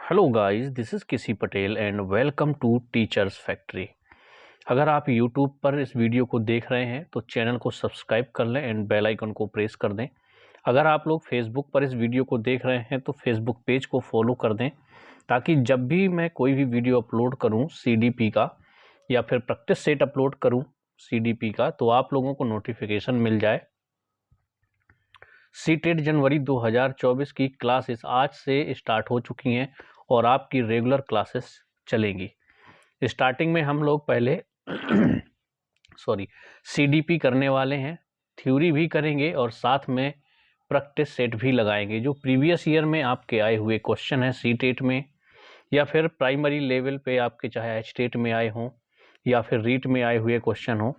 Hello guys, this is किसी Patel and welcome to teachers factory. अगर आप यूट्यूब पर इस वीडियो को देख रहे हैं तो चैनल को सब्सक्राइब कर लें एंड बेल आइकन को प्रेस कर दें। अगर आप लोग फेसबुक पर इस वीडियो को देख रहे हैं तो फेसबुक पेज को फॉलो कर दें, ताकि जब भी मैं कोई भी वीडियो अपलोड करूं सीडीपी का या फिर प्रैक्टिस सेट अपलोड करूं सीडीपी का, तो आप लोगों को नोटिफिकेशन मिल जाए। सीटेट जनवरी 2024 की क्लासेस आज से स्टार्ट हो चुकी हैं और आपकी रेगुलर क्लासेस चलेंगी। स्टार्टिंग में हम लोग पहले सीडीपी करने वाले हैं, थ्योरी भी करेंगे और साथ में प्रैक्टिस सेट भी लगाएंगे। जो प्रीवियस ईयर में आपके आए हुए क्वेश्चन हैं सीटेट में या फिर प्राइमरी लेवल पे आपके चाहे स्टेट में आए हों या फिर रीट में आए हुए क्वेश्चन हों,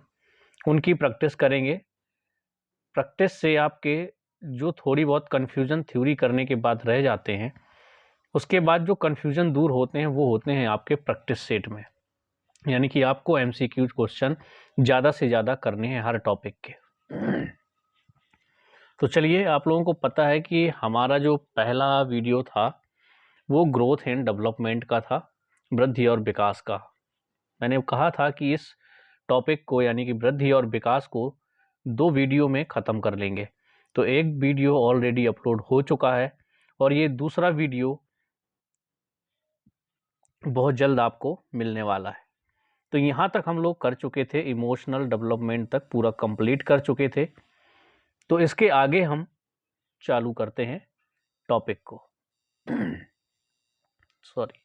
उनकी प्रैक्टिस करेंगे। प्रैक्टिस से आपके जो थोड़ी बहुत कन्फ्यूजन थ्योरी करने के बाद रह जाते हैं, उसके बाद जो कन्फ्यूजन दूर होते हैं वो होते हैं आपके प्रैक्टिस सेट में। यानी कि आपको एमसीक्यू क्वेश्चन ज़्यादा से ज़्यादा करने हैं हर टॉपिक के। तो चलिए, आप लोगों को पता है कि हमारा जो पहला वीडियो था वो ग्रोथ एंड डेवलपमेंट का था, वृद्धि और विकास का। मैंने कहा था कि इस टॉपिक को यानी कि वृद्धि और विकास को 2 वीडियो में ख़त्म कर लेंगे। तो एक वीडियो ऑलरेडी अपलोड हो चुका है और ये दूसरा वीडियो बहुत जल्द आपको मिलने वाला है। तो यहाँ तक हम लोग कर चुके थे, इमोशनल डेवलपमेंट तक पूरा कंप्लीट कर चुके थे। तो इसके आगे हम चालू करते हैं टॉपिक को। सॉरी,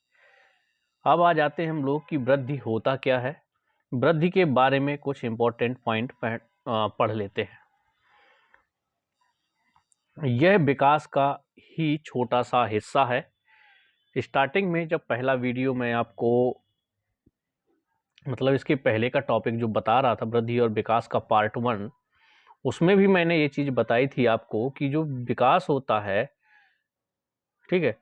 अब आ जाते हैं हम लोग कि वृद्धि होता क्या है। वृद्धि के बारे में कुछ इंपॉर्टेंट पॉइंट पढ़ लेते हैं। यह विकास का ही छोटा सा हिस्सा है। स्टार्टिंग में जब पहला वीडियो मैं आपको मतलब इसके पहले का टॉपिक जो बता रहा था, वृद्धि और विकास का पार्ट 1, उसमें भी मैंने ये चीज़ बताई थी आपको कि जो विकास होता है, ठीक है,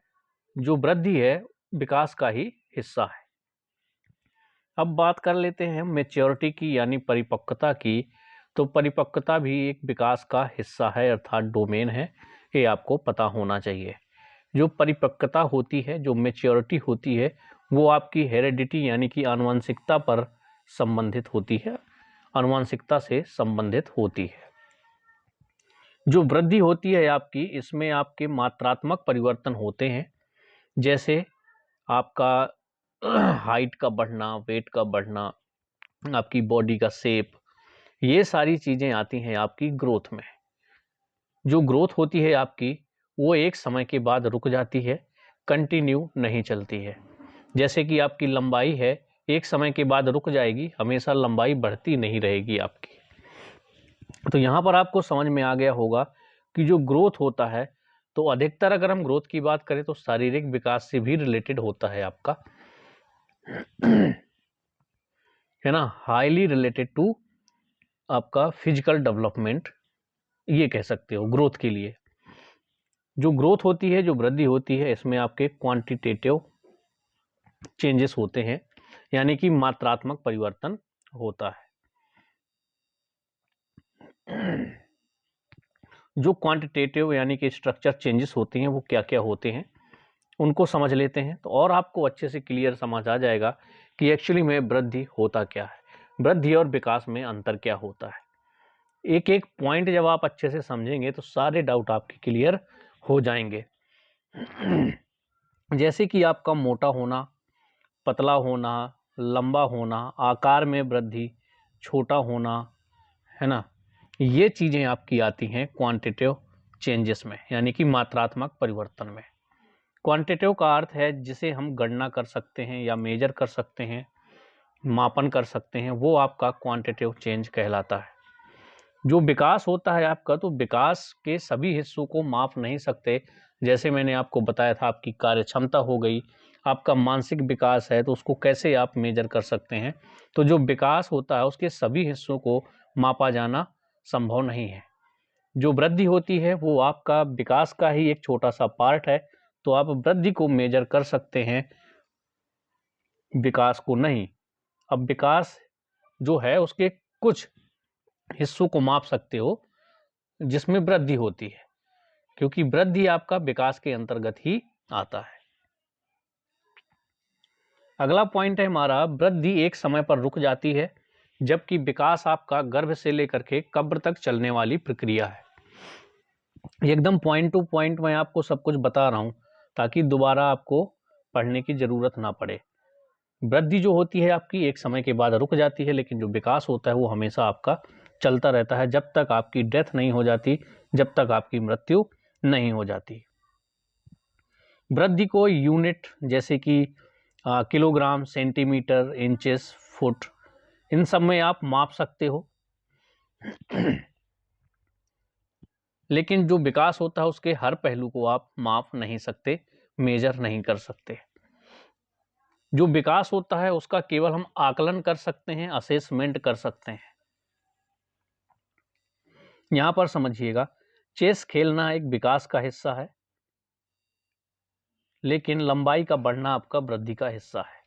जो वृद्धि है विकास का ही हिस्सा है। अब बात कर लेते हैं मैच्योरिटी की यानी परिपक्वता की। तो परिपक्वता भी एक विकास का हिस्सा है, अर्थात डोमेन है। ये आपको पता होना चाहिए। जो परिपक्वता होती है, जो मैच्योरिटी होती है, वो आपकी हेरेडिटी यानी कि आनुवंशिकता पर संबंधित होती है, आनुवंशिकता से संबंधित होती है। जो वृद्धि होती है आपकी, इसमें आपके मात्रात्मक परिवर्तन होते हैं, जैसे आपका हाइट का बढ़ना, वेट का बढ़ना, आपकी बॉडी का शेप, ये सारी चीज़ें आती हैं आपकी ग्रोथ में। जो ग्रोथ होती है आपकी, वो एक समय के बाद रुक जाती है, कंटिन्यू नहीं चलती है। जैसे कि आपकी लंबाई है, एक समय के बाद रुक जाएगी, हमेशा लंबाई बढ़ती नहीं रहेगी आपकी। तो यहाँ पर आपको समझ में आ गया होगा कि जो ग्रोथ होता है, तो अधिकतर अगर हम ग्रोथ की बात करें तो शारीरिक विकास से भी रिलेटेड होता है आपका, है ना, हाईली रिलेटेड टू आपका फिजिकल डेवलपमेंट, ये कह सकते हो ग्रोथ के लिए। जो ग्रोथ होती है, जो वृद्धि होती है, इसमें आपके क्वांटिटेटिव चेंजेस होते हैं, यानी कि मात्रात्मक परिवर्तन होता है। जो क्वांटिटेटिव यानी कि स्ट्रक्चर चेंजेस होते हैं, वो क्या क्या होते हैं उनको समझ लेते हैं, तो और आपको अच्छे से क्लियर समझ आ जाएगा कि एक्चुअली में वृद्धि होता क्या है, वृद्धि और विकास में अंतर क्या होता है। एक एक पॉइंट जब आप अच्छे से समझेंगे तो सारे डाउट आपके क्लियर हो जाएंगे। जैसे कि आपका मोटा होना, पतला होना, लंबा होना, आकार में वृद्धि, छोटा होना, है ना, ये चीज़ें आपकी आती हैं क्वांटिटेटिव चेंजेस में, यानी कि मात्रात्मक परिवर्तन में। क्वांटिटेटिव का अर्थ है जिसे हम गणना कर सकते हैं या मेजर कर सकते हैं, मापन कर सकते हैं, वो आपका क्वांटिटेटिव चेंज कहलाता है। जो विकास होता है आपका, तो विकास के सभी हिस्सों को माप नहीं सकते। जैसे मैंने आपको बताया था, आपकी कार्य क्षमता हो गई, आपका मानसिक विकास है, तो उसको कैसे आप मेजर कर सकते हैं। तो जो विकास होता है उसके सभी हिस्सों को मापा जाना संभव नहीं है। जो वृद्धि होती है वो आपका विकास का ही एक छोटा सा पार्ट है, तो आप वृद्धि को मेजर कर सकते हैं, विकास को नहीं। अब विकास जो है उसके कुछ हिस्सों को माप सकते हो जिसमें वृद्धि होती है, क्योंकि वृद्धि आपका विकास के अंतर्गत ही आता है। अगला पॉइंट है हमारा, वृद्धि एक समय पर रुक जाती है, जबकि विकास आपका गर्भ से लेकर के कब्र तक चलने वाली प्रक्रिया है। एकदम पॉइंट टू पॉइंट मैं आपको सब कुछ बता रहा हूँ ताकि दोबारा आपको पढ़ने की ज़रूरत ना पड़े। वृद्धि जो होती है आपकी एक समय के बाद रुक जाती है, लेकिन जो विकास होता है वो हमेशा आपका चलता रहता है, जब तक आपकी डेथ नहीं हो जाती, जब तक आपकी मृत्यु नहीं हो जाती। वृद्धि को यूनिट जैसे कि किलोग्राम, सेंटीमीटर, इंचेस, फुट, इन सब में आप माप सकते हो। लेकिन जो विकास होता है उसके हर पहलू को आप माप नहीं सकते, मेजर नहीं कर सकते। जो विकास होता है उसका केवल हम आकलन कर सकते हैं, असेसमेंट कर सकते हैं। यहां पर समझिएगा, चेस खेलना एक विकास का हिस्सा है, लेकिन लंबाई का बढ़ना आपका वृद्धि का हिस्सा है।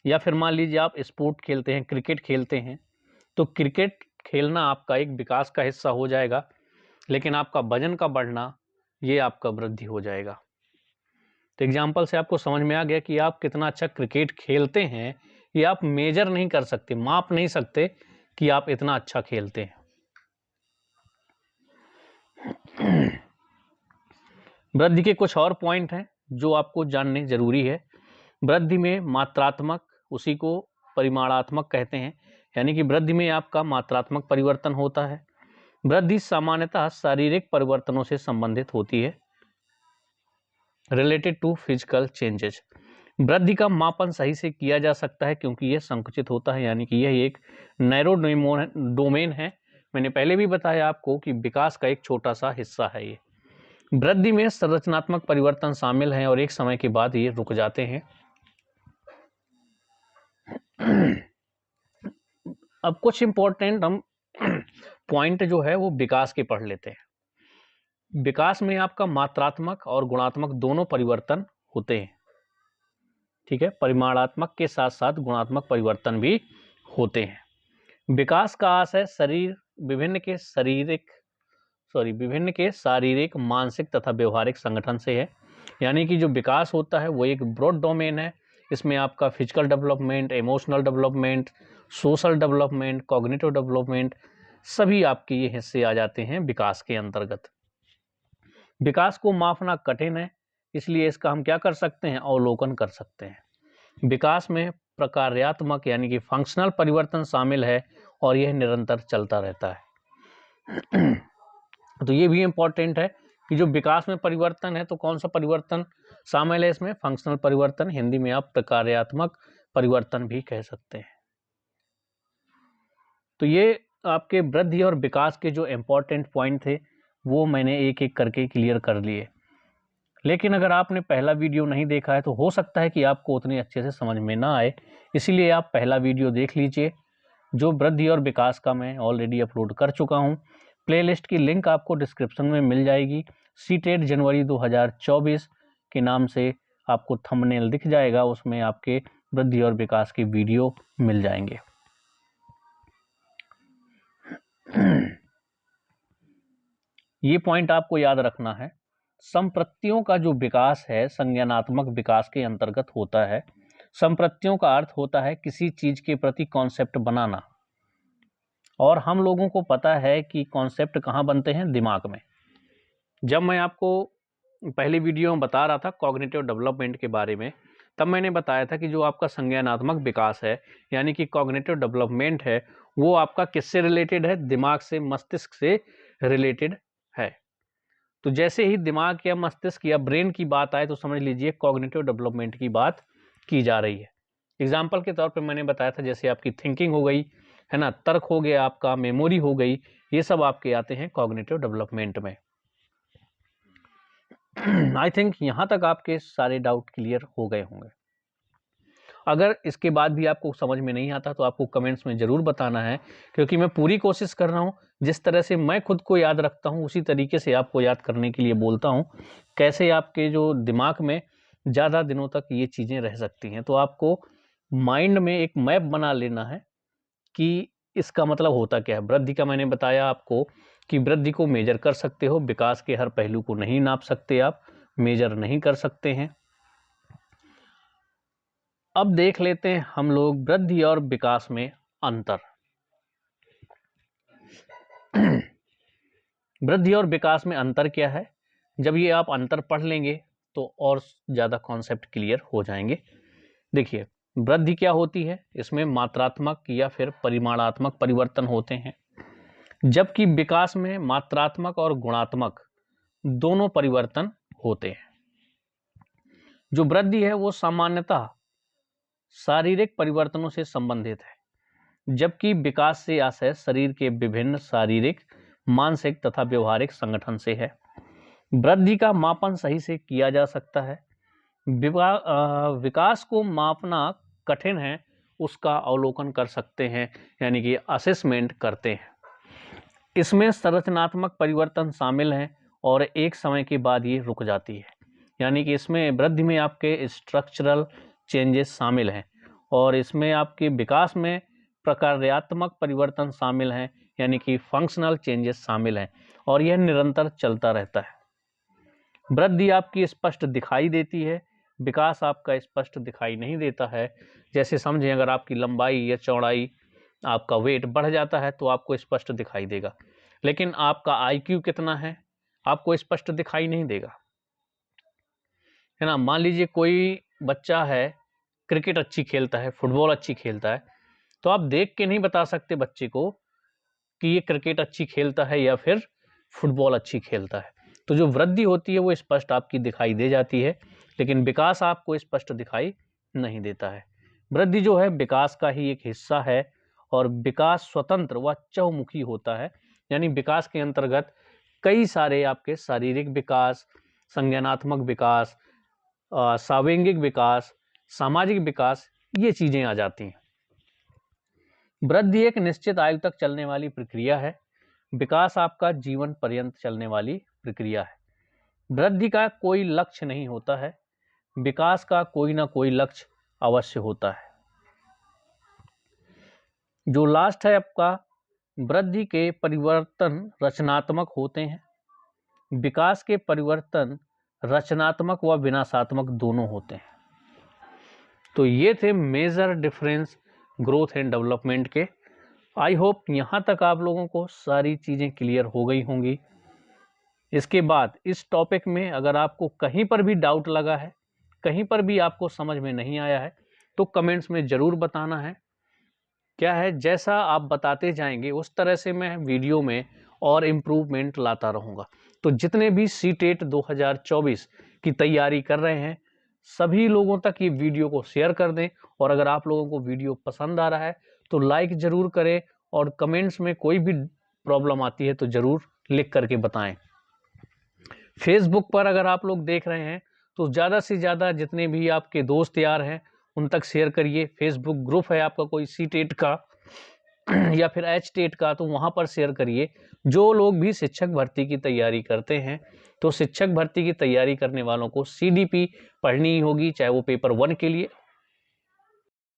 या फिर मान लीजिए आप स्पोर्ट खेलते हैं, क्रिकेट खेलते हैं, तो क्रिकेट खेलना आपका एक विकास का हिस्सा हो जाएगा, लेकिन आपका वजन का बढ़ना ये आपका वृद्धि हो जाएगा। तो एग्जाम्पल से आपको समझ में आ गया कि आप कितना अच्छा क्रिकेट खेलते हैं, ये आप मेजर नहीं कर सकते, माप नहीं सकते कि आप इतना अच्छा खेलते हैं। वृद्धि के कुछ और पॉइंट हैं जो आपको जानने जरूरी है। वृद्धि में मात्रात्मक, उसी को परिमाणात्मक कहते हैं, यानी कि वृद्धि में आपका मात्रात्मक परिवर्तन होता है। वृद्धि सामान्यतः शारीरिक परिवर्तनों से संबंधित होती है, रिलेटेड टू फिजिकल चेंजेस। वृद्धि का मापन सही से किया जा सकता है क्योंकि यह संकुचित होता है, यानी कि यह एक नैरो डोमेन है। मैंने पहले भी बताया आपको कि विकास का एक छोटा सा हिस्सा है ये। वृद्धि में संरचनात्मक परिवर्तन शामिल हैं और एक समय के बाद ये रुक जाते हैं। अब कुछ इंपॉर्टेंट हम पॉइंट जो है वो विकास के पढ़ लेते हैं। विकास में आपका मात्रात्मक और गुणात्मक दोनों परिवर्तन होते हैं, ठीक है। परिमाणात्मक के साथ साथ गुणात्मक परिवर्तन भी होते हैं। विकास का आशय विभिन्न के शारीरिक, मानसिक तथा व्यवहारिक संगठन से है, यानी कि जो विकास होता है वो एक ब्रॉड डोमेन है। इसमें आपका physical development, emotional development, social development, cognitive development, सभी आपके ये हिस्से आ जाते हैं विकास के अंतर्गत। विकास को मापना कठिन है, इसलिए इसका हम क्या कर सकते हैं, अवलोकन कर सकते हैं। विकास में प्रकार्यात्मक यानी कि फंक्शनल परिवर्तन शामिल है और यह निरंतर चलता रहता है। तो ये भी इंपॉर्टेंट है कि जो विकास में परिवर्तन है तो कौन सा परिवर्तन शामिल है इसमें, फंक्शनल परिवर्तन, हिंदी में आप प्रकार्यात्मक परिवर्तन भी कह सकते हैं। तो ये आपके वृद्धि और विकास के जो इंपॉर्टेंट पॉइंट थे वो मैंने एक एक करके क्लियर कर लिए। लेकिन अगर आपने पहला वीडियो नहीं देखा है तो हो सकता है कि आपको उतने अच्छे से समझ में ना आए, इसीलिए आप पहला वीडियो देख लीजिए, जो वृद्धि और विकास का मैं ऑलरेडी अपलोड कर चुका हूँ। प्लेलिस्ट की लिंक आपको डिस्क्रिप्शन में मिल जाएगी। सीटेट जनवरी 2024 के नाम से आपको थंबनेल दिख जाएगा, उसमें आपके वृद्धि और विकास की वीडियो मिल जाएंगे। ये पॉइंट आपको याद रखना है, संप्रतियों का जो विकास है संज्ञानात्मक विकास के अंतर्गत होता है। संप्रतियों का अर्थ होता है किसी चीज के प्रति कॉन्सेप्ट बनाना, और हम लोगों को पता है कि कॉन्सेप्ट कहाँ बनते हैं, दिमाग में। जब मैं आपको पहली वीडियो में बता रहा था कॉग्निटिव डेवलपमेंट के बारे में, तब मैंने बताया था कि जो आपका संज्ञानात्मक विकास है यानी कि कॉग्निटिव डेवलपमेंट है, वो आपका किससे रिलेटेड है, दिमाग से, मस्तिष्क से रिलेटेड है। तो जैसे ही दिमाग या मस्तिष्क या ब्रेन की बात आए तो समझ लीजिए कॉग्निटिव डेवलपमेंट की बात की जा रही है। एग्जाम्पल के तौर पे मैंने बताया था जैसे आपकी थिंकिंग हो गई है ना, तर्क हो गया, आपका मेमोरी हो गई, ये सब आपके आते हैं कॉग्निटिव डेवलपमेंट में। आई थिंक यहाँ तक आपके सारे डाउट क्लियर हो गए होंगे। अगर इसके बाद भी आपको समझ में नहीं आता तो आपको कमेंट्स में ज़रूर बताना है, क्योंकि मैं पूरी कोशिश कर रहा हूँ जिस तरह से मैं खुद को याद रखता हूँ उसी तरीके से आपको याद करने के लिए बोलता हूँ। कैसे आपके जो दिमाग में ज़्यादा दिनों तक ये चीज़ें रह सकती हैं, तो आपको माइंड में एक मैप बना लेना है कि इसका मतलब होता क्या है। वृद्धि का मैंने बताया आपको कि वृद्धि को मेजर कर सकते हो, विकास के हर पहलू को नहीं नाप सकते आप, मेजर नहीं कर सकते हैं। अब देख लेते हैं हम लोग वृद्धि और विकास में अंतर। वृद्धि और विकास में अंतर क्या है? जब ये आप अंतर पढ़ लेंगे तो और ज़्यादा कॉन्सेप्ट क्लियर हो जाएंगे। देखिए, वृद्धि क्या होती है? इसमें मात्रात्मक या फिर परिमाणात्मक परिवर्तन होते हैं, जबकि विकास में मात्रात्मक और गुणात्मक दोनों परिवर्तन होते हैं। जो वृद्धि है वो सामान्यतः शारीरिक परिवर्तनों से संबंधित है, जबकि विकास से आशय शरीर के विभिन्न शारीरिक, मानसिक तथा व्यवहारिक संगठन से है। वृद्धि का मापन सही से किया जा सकता है। विकास को मापना कठिन है, उसका अवलोकन कर सकते हैं, यानी कि असेसमेंट करते हैं। इसमें संरचनात्मक परिवर्तन शामिल हैं और एक समय के बाद ये रुक जाती है, यानी कि इसमें वृद्धि में आपके स्ट्रक्चरल चेंजेस शामिल हैं और इसमें आपके विकास में प्रकार्यात्मक परिवर्तन शामिल हैं, यानी कि फंक्शनल चेंजेस शामिल हैं और यह निरंतर चलता रहता है। वृद्धि आपकी स्पष्ट दिखाई देती है, विकास आपका स्पष्ट दिखाई नहीं देता है। जैसे समझें, अगर आपकी लंबाई या चौड़ाई, आपका वेट बढ़ जाता है तो आपको स्पष्ट दिखाई देगा, लेकिन आपका IQ कितना है आपको स्पष्ट दिखाई नहीं देगा, है ना। मान लीजिए कोई बच्चा है, क्रिकेट अच्छी खेलता है, फुटबॉल अच्छी खेलता है, तो आप देख के नहीं बता सकते बच्चे को कि ये क्रिकेट अच्छी खेलता है या फिर फुटबॉल अच्छी खेलता है। तो जो वृद्धि होती है वो स्पष्ट आपकी दिखाई दे जाती है, लेकिन विकास आपको स्पष्ट दिखाई नहीं देता है। वृद्धि जो है विकास का ही एक हिस्सा है और विकास स्वतंत्र व चहुमुखी होता है, यानी विकास के अंतर्गत कई सारे आपके शारीरिक विकास, संज्ञानात्मक विकास, सांवेगिक विकास, सामाजिक विकास, ये चीजें आ जाती हैं। वृद्धि एक निश्चित आयु तक चलने वाली प्रक्रिया है, विकास आपका जीवन पर्यंत चलने वाली प्रक्रिया है। वृद्धि का कोई लक्ष्य नहीं होता है, विकास का कोई ना कोई लक्ष्य अवश्य होता है। जो लास्ट है आपका, वृद्धि के परिवर्तन रचनात्मक होते हैं, विकास के परिवर्तन रचनात्मक व विनाशात्मक दोनों होते हैं। तो ये थे major difference growth and development के। आई होप यहाँ तक आप लोगों को सारी चीज़ें क्लियर हो गई होंगी। इसके बाद इस टॉपिक में अगर आपको कहीं पर भी डाउट लगा है, कहीं पर भी आपको समझ में नहीं आया है, तो कमेंट्स में ज़रूर बताना है। क्या है, जैसा आप बताते जाएंगे उस तरह से मैं वीडियो में और इम्प्रूवमेंट लाता रहूँगा। तो जितने भी सीटेट 2024 की तैयारी कर रहे हैं, सभी लोगों तक ये वीडियो को शेयर कर दें और अगर आप लोगों को वीडियो पसंद आ रहा है तो लाइक ज़रूर करें और कमेंट्स में कोई भी प्रॉब्लम आती है तो ज़रूर लिख करके बताएं। फेसबुक पर अगर आप लोग देख रहे हैं तो ज़्यादा से ज़्यादा जितने भी आपके दोस्त यार हैं उन तक शेयर करिए। फेसबुक ग्रुप है आपका कोई सीटेट का या फिर एचटेट का, तो वहाँ पर शेयर करिए। जो लोग भी शिक्षक भर्ती की तैयारी करते हैं, तो शिक्षक भर्ती की तैयारी करने वालों को CDP पढ़नी ही होगी, चाहे वो पेपर 1 के लिए